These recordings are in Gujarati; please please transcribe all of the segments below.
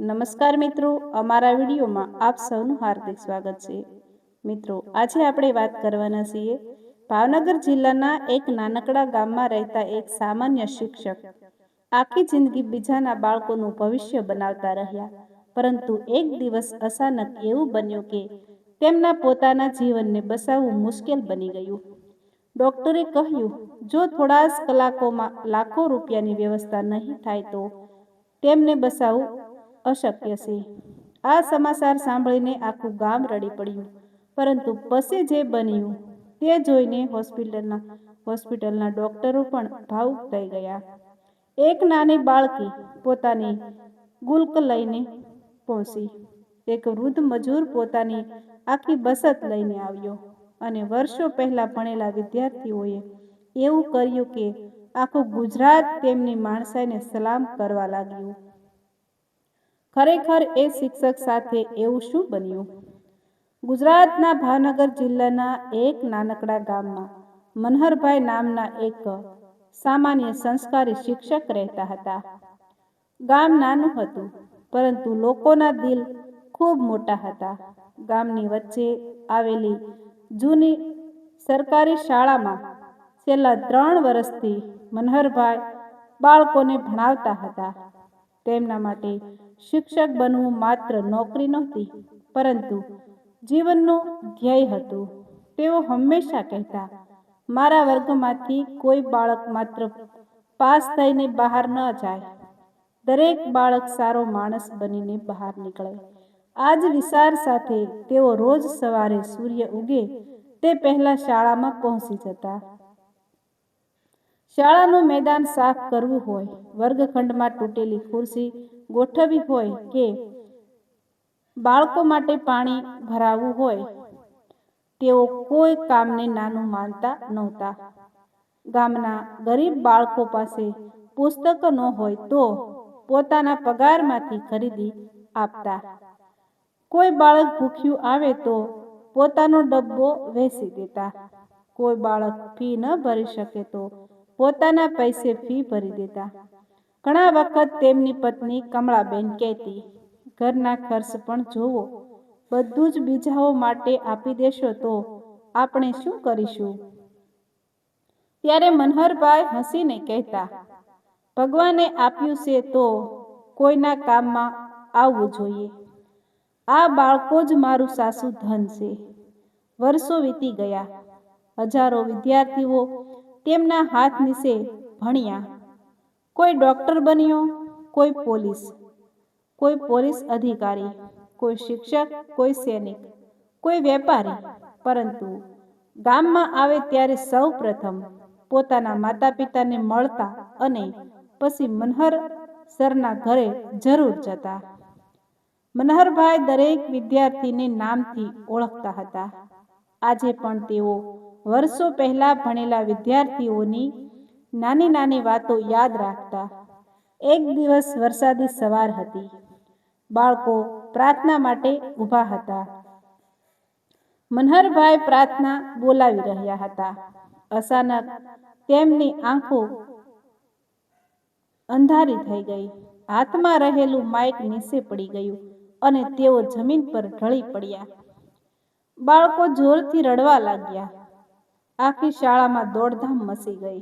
નમસ્કાર મિત્રો, અમારા વિડીયોમાં આપ સૌનું હાર્દિક સ્વાગત છે। મિત્રો, આજે આપણે વાત કરવાના છીએ ભાવનગર જિલ્લાના એક નાનકડા ગામમાં રહેતા એક સામાન્ય શિક્ષક આખી જિંદગી બીજાના બાળકોનું ભવિષ્ય બનાવતા રહ્યા, પરંતુ એક દિવસ અચાનક એવું બન્યું કે તેમના પોતાના જીવનને બચાવવું મુશ્કેલ બની ગયું। ડૉક્ટરે કહ્યું, જો થોડા જ કલાકોમાં લાખો રૂપિયાની વ્યવસ્થા નહીં થાય તો તેમને બચાવવું અશક્ય છે। આ સમાચાર સાંભળીને આખું ગામ રડી પડ્યું, પરંતુ પછી જે બન્યું તે જોઈને હોસ્પિટલના ડૉક્ટરો પણ ભાવુક થઈ ગયા। એક નાની બાળકી પોતાની ગુલ્ક લઈને પહોંચી। એક વૃદ્ધ મજૂર પોતાની આખી બચત લઈને આવ્યો, અને વર્ષો પહેલા ભણેલા વિદ્યાર્થીઓએ એવું કર્યું કે આખું ગુજરાત તેમની માણસાઈને સલામ કરવા લાગ્યું। ખરેખર એ શિક્ષક સાથે એવું શું બન્યું? ગુજરાતના ભાવનગર જિલ્લાના એક નાનકડા ગામમાં મનહરભાઈ નામના એક સામાન્ય સંસ્કારી શિક્ષક રહેતા હતા। ગામ નાનું હતું, પરંતુ લોકોના દિલ ખૂબ મોટા હતા। ગામની વચ્ચે આવેલી જૂની સરકારી શાળામાં છેલ્લા 3 વર્ષથી મનહરભાઈ બાળકોને ભણાવતા હતા। તેમના માટે શિક્ષક બનવું માત્ર નોકરી નહોતી, પરંતુ જીવનનું ધ્યેય હતું। તેઓ હંમેશા કહેતા, મારા વર્ગમાંથી કોઈ બાળક માત્ર પાસ થઈને બહાર ન જાય, દરેક બાળક સારો માણસ બનીને બહાર નીકળે। આ જ વિચાર સાથે તેઓ રોજ સવારે સૂર્ય ઉગે તે પહેલા શાળામાં પહોંચી જતા। શાળાનું મેદાન સાફ કરવું હોય, વર્ગખંડમાં તૂટેલી ખુરશી ગોઠવવી હોય કે બાળકો માટે પાણી ભરાવવું હોય, તેઓ કોઈ કામને નાનું માનતા નહોતા। ગામના ગરીબ બાળકો પાસે પુસ્તક ન હોય તો પોતાના પગારમાંથી ખરીદી આપતા। કોઈ બાળક ભૂખ્યું આવે તો પોતાનો ડબ્બો વેચી દેતા। કોઈ બાળક ફી ન ભરી શકે તો પોતાના પૈસે ફી ભરી દેતા। ઘણા વખત તેમની પત્ની કમળાબેન કહેતી, ઘરના ખર્ચ પણ જોવો, બધું જ બીજાઓ માટે આપી દેશો તો આપણે શું કરીશું? ત્યારે મનહરભાઈ હસીને કહેતા, ભગવાને આપ્યું છે તો કોઈના કામમાં આવવું જોઈએ। આ બાળકો જ મારું સાચું ધન છે। વર્ષો વીતી ગયા, હજારો વિદ્યાર્થીઓ તેમના હાથ નીચે ભણ્યા। કોઈ ડૉક્ટર બન્યો, કોઈ પોલીસ અધિકારી, કોઈ શિક્ષક, કોઈ સૈનિક, કોઈ વેપારી, પરંતુ ગામમાં આવે ત્યારે સૌ પ્રથમ પોતાના માતા પિતાને મળતા અને પછી મનહર સરના ઘરે જરૂર જતા। મનહરભાઈ દરેક વિદ્યાર્થીને નામથી ઓળખતા હતા। આજે પણ તેઓ વર્ષો પહેલા ભણેલા વિદ્યાર્થીઓની નાની નાની વાતો યાદ રાખતા। એક દિવસ વરસાદી સવાર હતી। બાળકો પ્રાર્થના માટે ઊભા હતા। મનહરભાઈ પ્રાર્થના બોલાવી રહ્યા હતા। અચાનક તેમની આંખો અંધારી થઈ ગઈ। હાથમાં રહેલું માઇક નીચે પડી ગયું અને તેઓ જમીન પર ઢળી પડ્યા। બાળકો જોરથી રડવા લાગ્યા। આખી શાળામાં દોડધામ મચી ગઈ।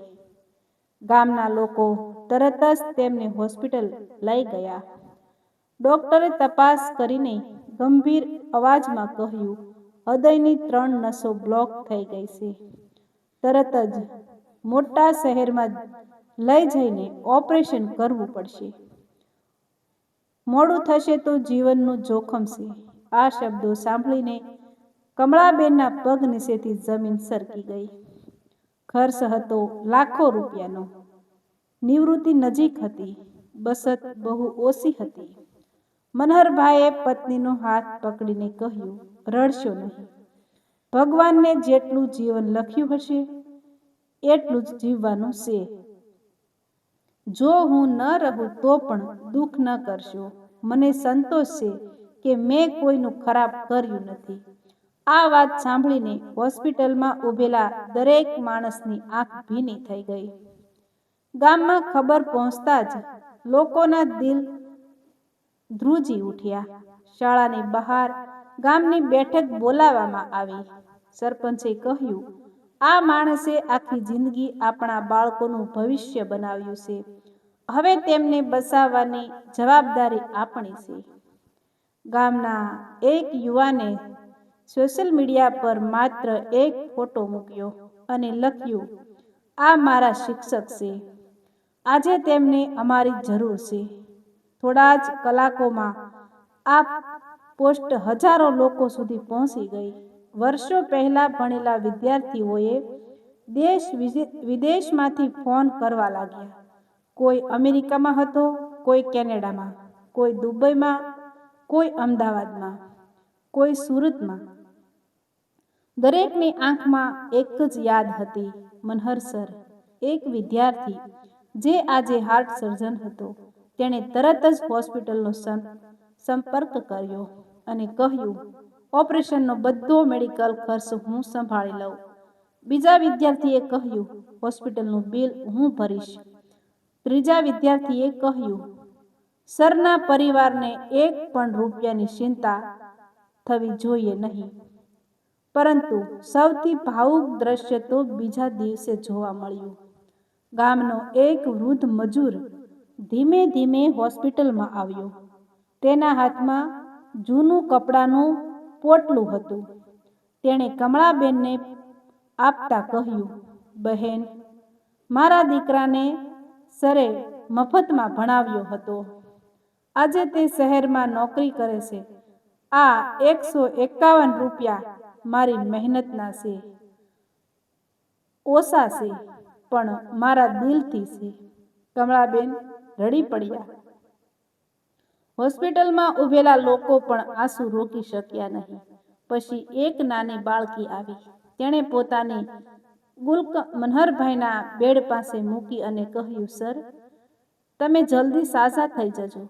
ગામના લોકો તરત જ તેમને હોસ્પિટલ લઈ ગયા। ડૉક્ટરે તપાસ કરીને ગંભીર અવાજમાં કહ્યું, હૃદયની 3 નસો બ્લોક થઈ ગઈ છે। તરત જ મોટા શહેરમાં લઈ જઈને ઓપરેશન કરવું પડશે। મોડું થશે તો જીવનનું જોખમ છે। આ શબ્દો સાંભળીને કમળાબેનના પગ નીચેથી જમીન સરકી ગઈ। ખર્ચ હતો લાખો રૂપિયાનો, નિવૃત્તિ નજીક હતી, બચત બહુ ઓછી હતી। મનહરભાઈએ પત્નીનો હાથ પકડીને કહ્યું, રડશો નહીં, ભગવાનને જેટલું જીવન લખ્યું હશે એટલું જ જીવવાનું છે। જો હું ન રહું તો પણ દુઃખ ન કરશો। મને સંતોષ છે કે મેં કોઈનું ખરાબ કર્યું નથી। આ વાત સાંભળીને હોસ્પિટલમાં ઊભેલા દરેક માણસની આંખ ભીની થઈ ગઈ। ગામમાં ખબર પહોંચતા જ લોકોના દિલ ધ્રુજી ઉઠ્યા. શાળાની બહાર ગામની બેઠક બોલાવવામાં આવી. સરપંચે કહ્યું, આ માણસે આખી જિંદગી આપણા બાળકોનું ભવિષ્ય બનાવ્યું છે. હવે તેમને બચાવવાની જવાબદારી આપણી છે. ગામના એક યુવાને સોશિયલ મીડિયા પર માત્ર એક ફોટો મૂક્યો અને લખ્યું, આ મારા શિક્ષક છે. આજે તેમને અમારી જરૂર છે. થોડા જ કલાકોમાં આ પોસ્ટ હજારો લોકો સુધી પહોંચી ગઈ. વર્ષો પહેલા ભણેલા વિદ્યાર્થીઓએ દેશ વિદેશમાંથી ફોન કરવા લાગ્યા. કોઈ અમેરિકામાં હતો, કોઈ કેનેડામાં, કોઈ દુબઈમાં, કોઈ અમદાવાદમાં, કોઈ સુરતમાં. દરેકની આંખમાં એક જ યાદ હતી, મનહર સર. એક વિદ્યાર્થી જે આજે હાર્ટ સર્જન હતો, તેણે તરત જ હોસ્પિટલનો સંપર્ક કર્યો અને કહ્યું, ઓપરેશનનો બધો મેડિકલ ખર્ચ હું સંભાળી લઉં. બીજા વિદ્યાર્થીએ કહ્યું, હોસ્પિટલનું બિલ હું ભરીશ. ત્રીજા વિદ્યાર્થીએ કહ્યું, સરના પરિવારને એક પણ રૂપિયાની ચિંતા થવી જોઈએ નહીં. પરંતુ સૌથી ભાવુક દ્રશ્ય તો બીજા દિવસે જોવા મળ્યું. ગામનો એક વૃદ્ધ મજૂર ધીમે ધીમે હોસ્પિટલમાં આવ્યો. તેના હાથમાં જૂનું કપડાનું પોટલું હતું. તેણે કમળાબેનને આપતા કહ્યું, બહેન, મારા દીકરાને સરે મફતમાં ભણાવ્યો હતો. આજે તે શહેરમાં નોકરી કરે છે. આ 151 રૂપિયા મારી મહેનતના છે. ઓછા છે, પણ મારા દિલથી છે. કમળાબેન રડી પડ્યા. હોસ્પિટલમાં ઊભેલા લોકો પણ આંસુ રોકી શક્યા નહીં. પછી એક નાની બાળકી આવી. તેણે પોતાની ગુલ્ક મનહરભાઈના બેડ પાસે મૂકી અને કહ્યું, સર, તમે જલ્દી સાજા થઈ જજો.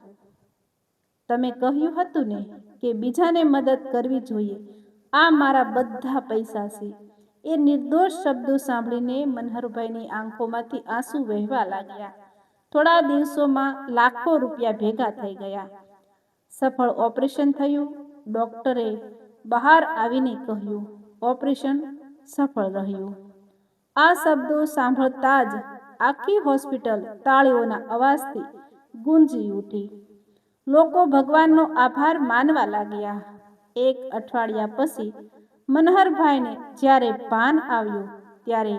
તમે કહ્યું હતું ને કે બીજાને મદદ કરવી જોઈએ. આ મારા બધા પૈસા છે. એ નિર્દોષ શબ્દો સાંભળીને મનહરભાઈની આંખોમાંથી આંસુ વહેવા લાગ્યા. થોડા દિવસોમાં લાખો રૂપિયા ભેગા થઈ ગયા. સફળ ઓપરેશન થયું. ડોક્ટરે બહાર આવીને કહ્યું, ઓપરેશન સફળ રહ્યું. આ શબ્દો સાંભળતા જ આખી હોસ્પિટલ તાળીઓના અવાજથી ગુંજી ઉઠી. લોકો ભગવાનનો આભાર માનવા લાગ્યા. એક અઠવાડિયા પછી મનહરભાઈને જ્યારે ભાન આવ્યું, ત્યારે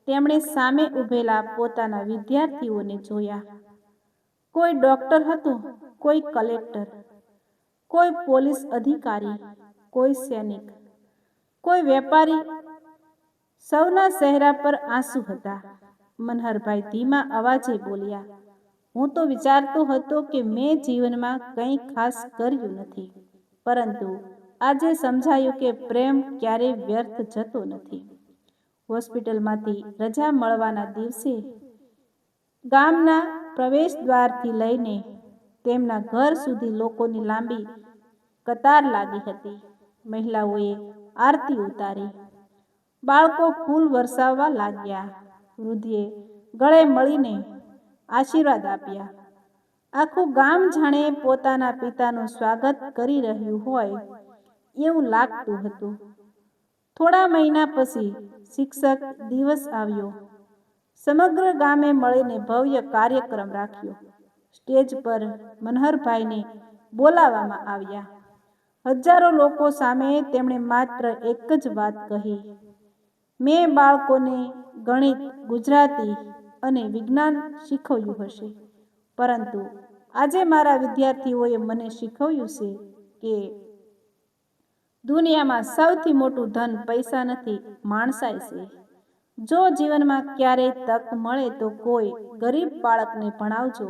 તેમણે સામે ઊભેલા પોતાના વિદ્યાર્થીઓને જોયા. કોઈ ડોક્ટર હતો, કોઈ કલેક્ટર, કોઈ પોલીસ અધિકારી, કોઈ સૈનિક, કોઈ વેપારી. સૌના ચહેરા પર આંસુ હતા. મનહરભાઈ ધીમા અવાજે બોલ્યા, હું તો વિચારતો હતો કે મેં જીવનમાં કંઈ ખાસ કર્યું નથી, પરંતુ આજે સમજાયું કે પ્રેમ ક્યારેય વ્યર્થ જતો નથી. હોસ્પિટલમાંથી રજા મળવાના દિવસે ગામના પ્રવેશદ્વારથી લઈને તેમના ઘર સુધી લોકોની લાંબી કતાર લાગી હતી. મહિલાઓએ આરતી ઉતારી. બાળકો ફૂલ વરસાવવા લાગ્યા. વૃદ્ધે ગળે મળીને આશીર્વાદ આપ્યા. આખું ગામ જાણે પોતાના પિતાનું સ્વાગત કરી રહ્યું હોય એવું લાગતું હતું. થોડા મહિના પછી શિક્ષક દિવસ આવ્યો. સમગ્ર ગામે મળીને ભવ્ય કાર્યક્રમ રાખ્યો. સ્ટેજ પર મનહરભાઈને બોલાવવામાં આવ્યા. હજારો લોકો સામે તેમણે માત્ર એક જ વાત કહી, મેં બાળકોને ગણિત, ગુજરાતી અને વિજ્ઞાન શીખવ્યું હશે, પરંતુ આજે મારા વિદ્યાર્થીઓએ મને શીખવ્યું છે કે દુનિયામાં સૌથી મોટું ધન પૈસા નથી, માણસાઈ છે. જો જીવનમાં ક્યારેય તક મળે તો કોઈ ગરીબ બાળકને ભણાવજો,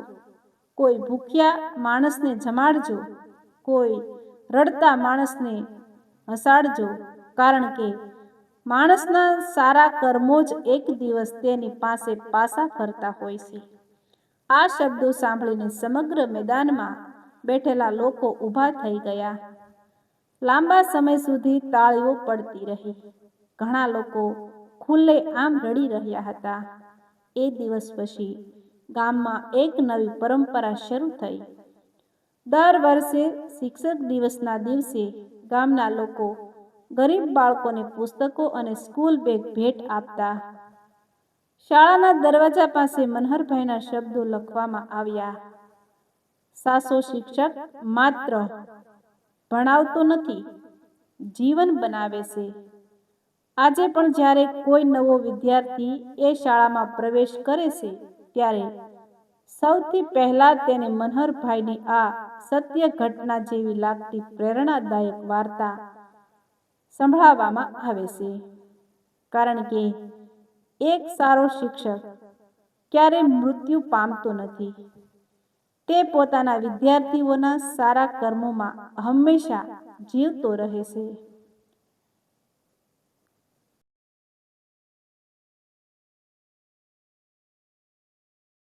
કોઈ ભૂખ્યા માણસને જમાડજો, કોઈ રડતા માણસને હસાડજો, કારણ કે માણસના સારા કર્મો જ એક દિવસ તેની પાસે પાછા ફરતા હોય છે. આ શબ્દો સાંભળીને સમગ્ર મેદાનમાં બેઠેલા લોકો ઊભા થઈ ગયા. લાંબા સમય સુધી તાળીઓ પડતી રહી. ઘણા લોકો ખુલ્લે આમ રડી રહ્યા હતા. એ દિવસ પછી ગામમાં એક નવી પરંપરા શરૂ થઈ. દર વર્ષે શિક્ષક દિવસના દિવસે ગામના લોકો ગરીબ બાળકોને પુસ્તકો અને સ્કૂલ બેગ ભેટ આપતા. શાળાના દરવાજા પાસે મનહરભાઈના શબ્દો લખવામાં આવ્યા. સાચો શિક્ષક માત્ર ભણાવતો નથી, જીવન બનાવે છે. આજે પણ જ્યારે કોઈ નવો વિદ્યાર્થી એ શાળામાં પ્રવેશ કરે છે ત્યારે સૌથી પહેલા તેને મનહરભાઈની આ સત્ય ઘટના જેવી લાગતી પ્રેરણાદાયક વાર્તા સંભળાવવામાં આવે છે. કારણ કે એક સારો શિક્ષક ક્યારેય મૃત્યુ પામતો નથી. તે પોતાના વિદ્યાર્થીઓના સારા કર્મોમાં હંમેશા જીવતો રહે છે.